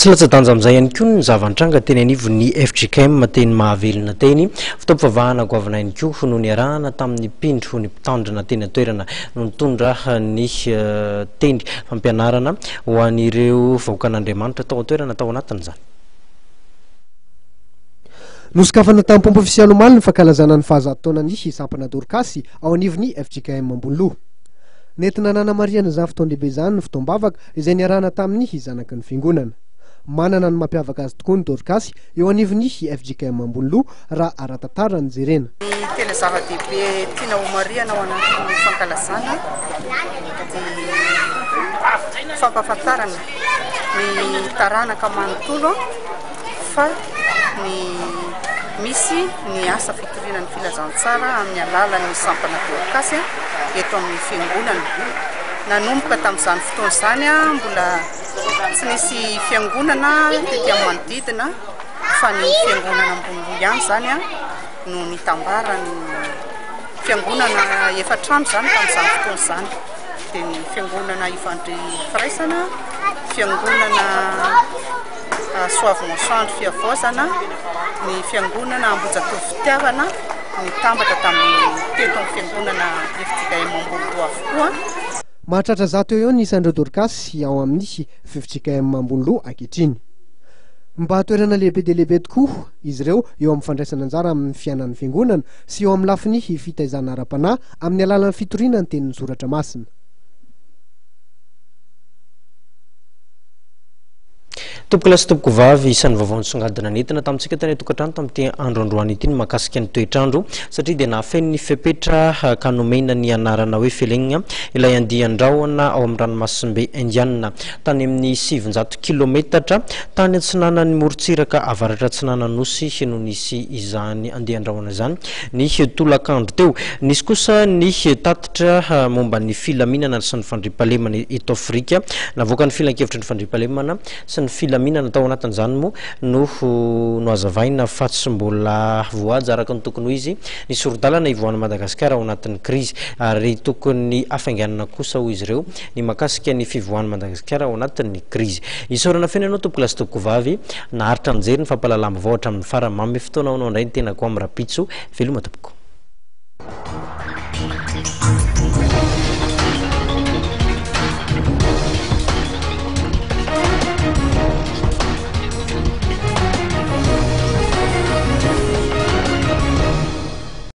tsy latsa-danja amin'izay ihany koa ny zava-nitranga teny anivo ny FGKM teny mahavelona teny fitaom-pivavahana goavana ihany koa noho ny arahana tamin'ny mpindro ny mpitandrina teny atoerana no nitondra ny teny fampianarana ho an'ireo vahoakan'Andriamanitra tao atoerana tao anatin'izany. Nosokafana tamin'ny pompo ofisialy omaly ny fankalazana ny fahazatoana-ny sampana Dorcas ao anivon'ny FGKM Ambonloha. Nentina nanamariana izany fotoan-dehibe izany ny fotoam-bavaka izay niarahana tamin'ny zanaky ny fiangonana. Manana ny mampiavaka azy tokoa ny Dorcas eo anivon'ny FGKM Ambonloha raha ara-tantara ny jerena. Ny tena zava-dehibe tiana homariana ao anatin'ny fankalazana dia fampahafantarana ny taranaka manontolo fa ny misy ny asa fitoriana ny filazantsara amin'ny alalan'ny sampana Dorcas eto amin'ny fiangonana. Nanomboka tamin'izany fotoana izany mbola tsy nisy fiangonana tetỳ amin'ny manodidina fa ny fiangonana Ambonloha ihany zany no nitambarany fiangonana efatrano zany tamin'izany fotoana izany. Dia ny fiangonana Ivandry Firaisana, fiangonana Soavin'Ansandry Fiavozana, ny fiangonana Ambojatovo Fitiavana nitambatra tamin'ny teto amin'ny fiangonana FGKM Ambonloha avokoa. Mahatratra zato eo ny isan'ireo Dorcas ao amin'ny FGKM Ambonloha ankehitriny. Mba hatoerana lehibe dia lehibe tokoa izy ireo eo amin'ny fandraisana anjara amin'ny fiainan'ny fiangonana sy eo amin'ny lafiny fitaizana ara-panahy amin'ny alalan'ny fitoriana ny tenin'ny Soratra Masina. Tompoko lasa tompoko vavy isan'ny vaovao nisongadina nentina tamintsika tany tokantrano tamin'ity andro androany ity ny mahakasika ny toetrandro satria dia nahafeno ny fepetra ka nomena ny anarana hoe felenina ilay andian-drahona ao amin'ny ranomasimbe Indiana tany amin'ny 700 kilometatra tany antsinanan'ny morontsiraka avaratra Antsinananosy no nisy izany andian-drahona izany ny tolakandro teo. Nisy kosa ny tatitra momba ny filaminana sy ny fandriampahalemana eto Afrika navoaka ny filan-kevitry ny fandriampahalemana sy ny filaminana tao anatin'izany moa no hazavaina fa tsy mbola voaja araka ny tokony ho izy ny sorodalana ivoan'ny Madagasikara ao anatin'ny krizy ary tokony afainganana kosa ho izy ireo ny mahakasika ny fivoan'ny Madagasikara ao anatin'ny krizy. Isaorana feno ianao tompoko lasa tompoko vavy naharitra mijery ny fampalalamba vao hatramin'ny faramamy fotoana ao indray ny tenako amin'ny rapitso veloma tompoko.